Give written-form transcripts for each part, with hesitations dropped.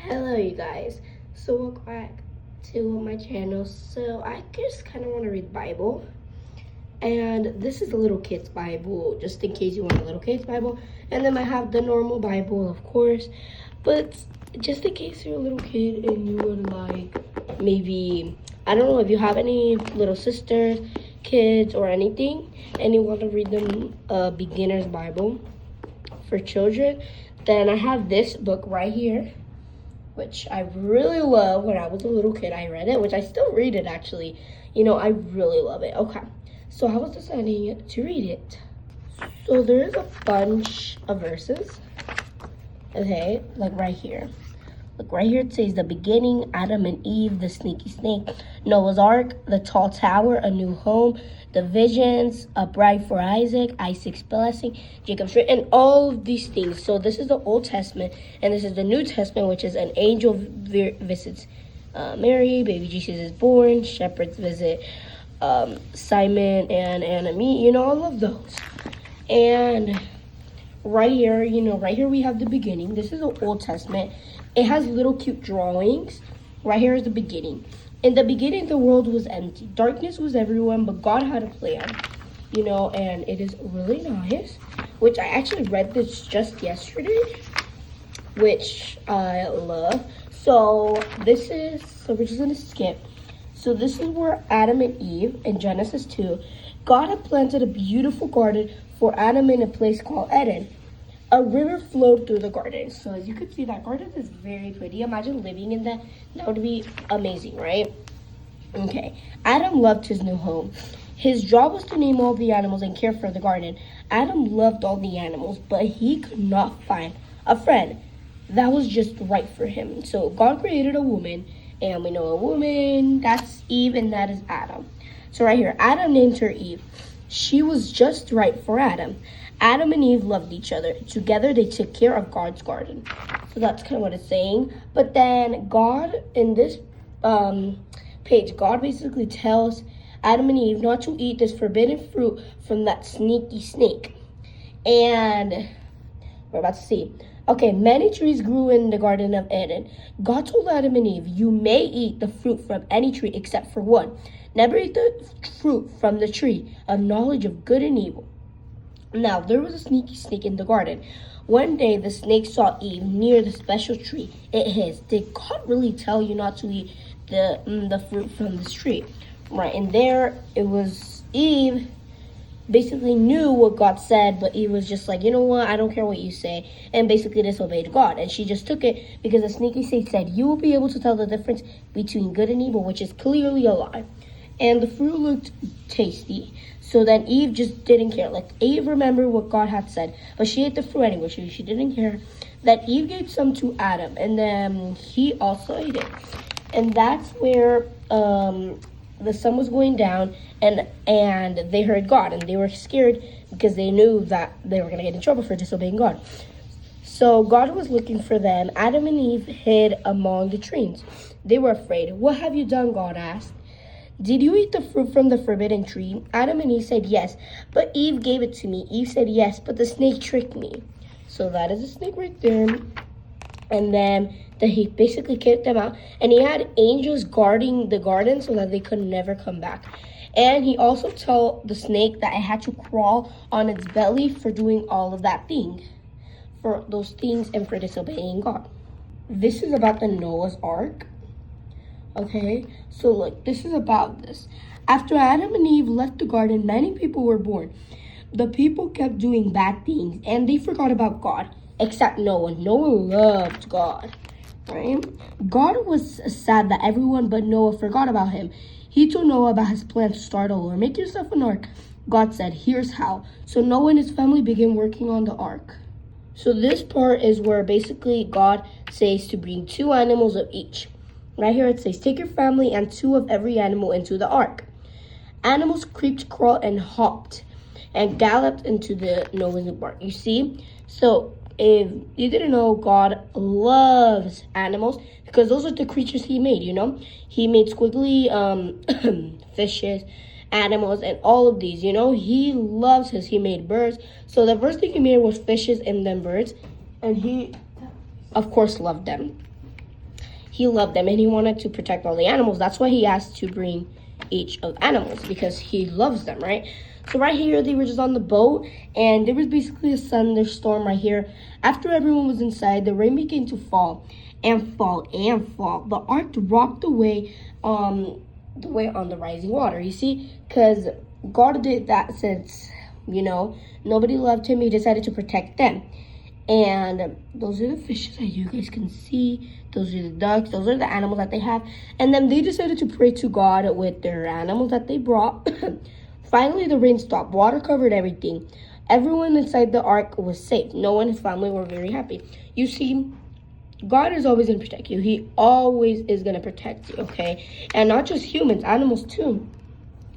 Hello you guys. So welcome back to my channel. So I just kind of want to read the Bible. And this is a little kid's Bible, just in case you want a little kid's Bible. And then I have the normal Bible, of course. But just in case you're a little kid and you would like maybe, I don't know if you have any little sisters, kids, or anything, and you want to read them a beginner's Bible for children, then I have this book right here, which I really love. When I was a little kid, I read it, which I still read it actually. I really love it. Okay, so I was deciding to read it. So there is a bunch of verses, okay, like right here. Look, right here it says the beginning, Adam and Eve, the sneaky snake, Noah's Ark, the tall tower, a new home, the visions, a bride for Isaac, Isaac's blessing, Jacob's tree, and all of these things. So this is the Old Testament, and this is the New Testament, which is an angel visits Mary, baby Jesus is born, shepherds visit Simon and Anna, all of those. And right here, right here we have the beginning. This is the Old Testament. It has little cute drawings. Right here is the beginning. In the beginning, the world was empty. Darkness was everywhere, but God had a plan, and it is really nice, which I actually read this just yesterday, which I love. So we're just going to skip. So this is where Adam and Eve in Genesis 2, God had planted a beautiful garden for Adam in a place called Eden. A river flowed through the garden. So as you can see, that garden is very pretty. Imagine living in that. That would be amazing, right? Okay. Adam loved his new home. His job was to name all the animals and care for the garden. Adam loved all the animals, but he could not find a friend that was just right for him. So God created a woman, and we know a woman, that's Eve, and that is Adam. So right here, Adam named her Eve. She was just right for Adam. Adam and Eve loved each other. Together, they took care of God's garden. So that's kind of what it's saying. But then God, in this page, God basically tells Adam and Eve not to eat this forbidden fruit from that sneaky snake. And we're about to see. Okay, many trees grew in the Garden of Eden. God told Adam and Eve, you may eat the fruit from any tree except for one. Never eat the fruit from the tree of knowledge of good and evil. Now, there was a sneaky snake in the garden. One day, the snake saw Eve near the special tree. It hissed, did God really tell you not to eat the fruit from this tree? Right, and there it was Eve basically knew what God said, but Eve was just like, you know what, I don't care what you say, and basically disobeyed God. And she just took it because the sneaky snake said, you will be able to tell the difference between good and evil, which is clearly a lie. And the fruit looked tasty. So then Eve just didn't care. Like, Eve remembered what God had said, but she ate the fruit anyway. She didn't care. That Eve gave some to Adam, and then he also ate it. And that's where the sun was going down, and they heard God, and they were scared because they knew that they were going to get in trouble for disobeying God. So God was looking for them. Adam and Eve hid among the trees. They were afraid. What have you done? God asked. Did you eat the fruit from the forbidden tree? Adam and Eve said yes, but Eve gave it to me. Eve said yes, but the snake tricked me. So that is a snake right there. And then he basically kicked them out. And he had angels guarding the garden so that they could never come back. And he also told the snake that it had to crawl on its belly for doing all of that thing. For those things and for disobeying God. This is about the Noah's Ark. Okay, so look, this is about this. After Adam and Eve left the garden, many people were born. The people kept doing bad things, and they forgot about God, except Noah. Noah loved God, right? God was sad that everyone but Noah forgot about him. He told Noah about his plan to start over. Make yourself an ark. God said, here's how. So Noah and his family began working on the ark. So this part is where basically God says to bring 2 animals of each. Right here it says, take your family and 2 of every animal into the ark. Animals creeped, crawled, and hopped and galloped into the Noah's ark. You see? So if you didn't know, God loves animals because those are the creatures he made, He made squiggly fishes, animals, and all of these, He loves us. He made birds. So the first thing he made was fishes and then birds. And he, of course, loved them. he loved them and he wanted to protect all the animals. That's why he asked to bring each of animals, because he loves them, right? So right here, they were just on the boat, and there was basically a thunderstorm right here. After everyone was inside, the rain began to fall and fall and fall. The ark rocked away on the rising water, you see, because God did that since, nobody loved him. He decided to protect them. And those are the fishes that you guys can see. Those are the ducks. Those are the animals that they have. And then they decided to pray to God with their animals that they brought. Finally, the rain stopped. Water covered everything. Everyone inside the ark was safe. Noah and his family were very happy. You see, God is always going to protect you. He always is going to protect you, okay? And not just humans, animals too.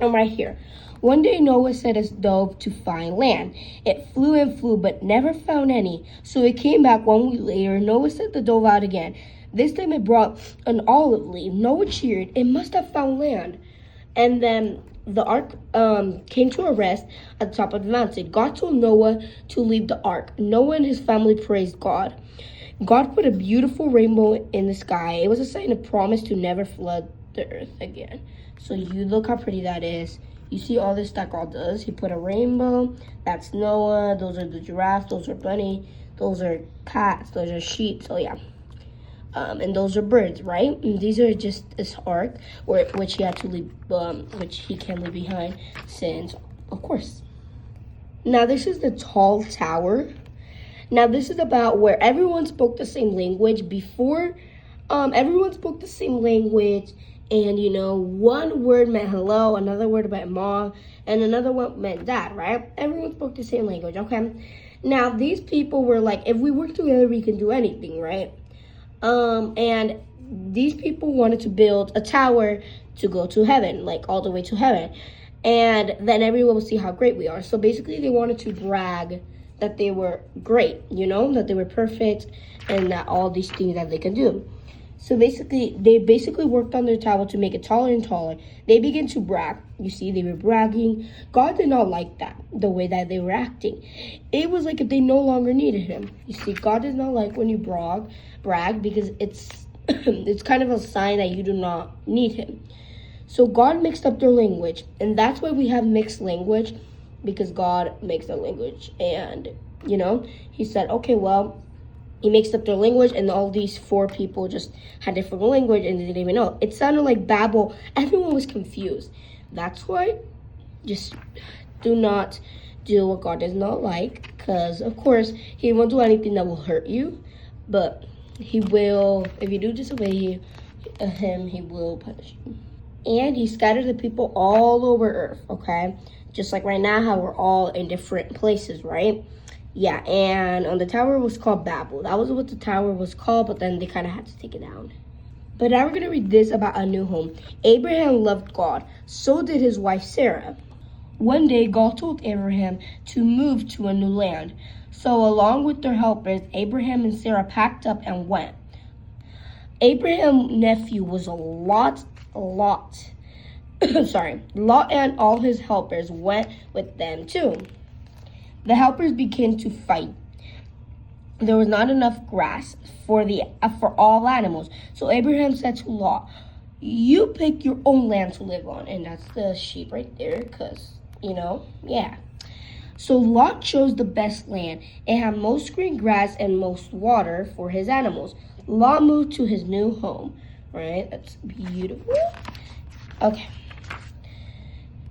And right here. One day Noah set his dove to find land. It flew and flew, but never found any. So it came back 1 week later. Noah set the dove out again. This time it brought an olive leaf. Noah cheered. It must have found land. And then the ark came to a rest at the top of the mountain. God told Noah to leave the ark. Noah and his family praised God. God put a beautiful rainbow in the sky. It was a sign of promise to never flood the earth again. So you look how pretty that is. You see all this that God does. He put a rainbow. That's Noah. Those are the giraffes. Those are bunny. Those are cats. Those are sheep. So yeah. And those are birds, right? And these are just this ark, which he had to leave, which he can leave behind, since, of course. Now this is the tall tower. Now this is about where everyone spoke the same language before. Everyone spoke the same language. And, one word meant hello, another word meant mom, and another one meant dad, right? Everyone spoke the same language, okay? Now, these people were like, if we work together, we can do anything, right? And these people wanted to build a tower to go to heaven, like all the way to heaven. And then everyone will see how great we are. So basically, they wanted to brag that they were great, that they were perfect, and that all these things that they can do. So they worked on their tower to make it taller and taller. They began to brag. You see, they were bragging. God did not like that, the way that they were acting. It was like if they no longer needed him. You see, God does not like when you brag, because it's it's kind of a sign that you do not need him. So God mixed up their language, and that's why we have mixed language, because God makes the language. And, he said, okay, well, he mixed up their language, and all these 4 people just had different language, and they didn't even know. It sounded like Babel. Everyone was confused. That's why just do not do what God does not like, because, of course, he won't do anything that will hurt you, but he will, if you do disobey him, he will punish you. And he scattered the people all over earth, okay? Just like right now, how we're all in different places, right? Yeah, and the tower was called Babel. That was what the tower was called, but then they kind of had to take it down. But now we're going to read this about a new home. Abraham loved God. So did his wife Sarah. One day, God told Abraham to move to a new land. So along with their helpers, Abraham and Sarah packed up and went. Abraham's nephew was Lot. Lot and all his helpers went with them too. The helpers began to fight. There was not enough grass for all animals. So Abraham said to Lot, you pick your own land to live on. And that's the sheep right there, because, yeah. So Lot chose the best land. It had most green grass and most water for his animals. Lot moved to his new home. Right? That's beautiful. Okay.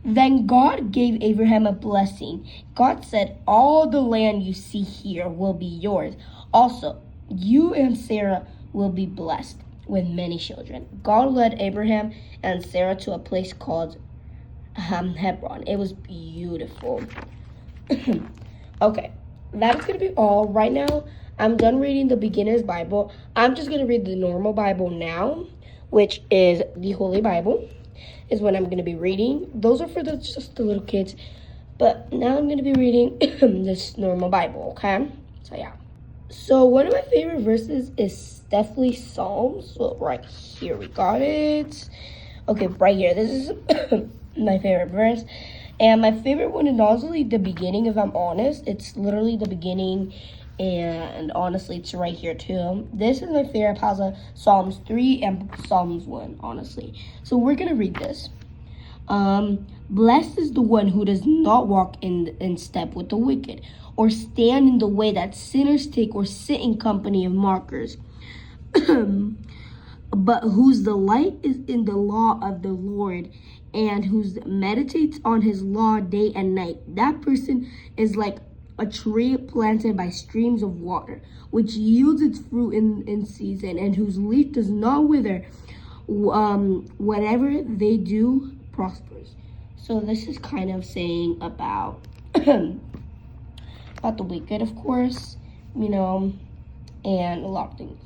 Then God gave Abraham a blessing. God said, all the land you see here will be yours. Also, you and Sarah will be blessed with many children. God led Abraham and Sarah to a place called Hebron. It was beautiful. Okay, that's going to be all. Right now, I'm done reading the beginner's Bible. I'm just going to read the normal Bible now, which is the Holy Bible. Is what I'm going to be reading. Those are for just the little kids. But now I'm going to be reading this normal Bible, okay? So, yeah. So, one of my favorite verses is definitely Psalms. So, right here, we got it. Okay, right here. This is my favorite verse. And my favorite one is honestly the beginning, if I'm honest. It's literally the beginning. And honestly, it's right here too. This is my favorite passage, Psalms 3 and Psalms 1, honestly. So we're going to read this. Blessed is the one who does not walk in step with the wicked, or stand in the way that sinners take, or sit in company of mockers, but whose delight is in the law of the Lord, and whose meditates on his law day and night. That person is like a tree planted by streams of water, which yields its fruit in season, and whose leaf does not wither. Whatever they do prospers. So this is kind of saying about about the wicked, of course, and a lot of things.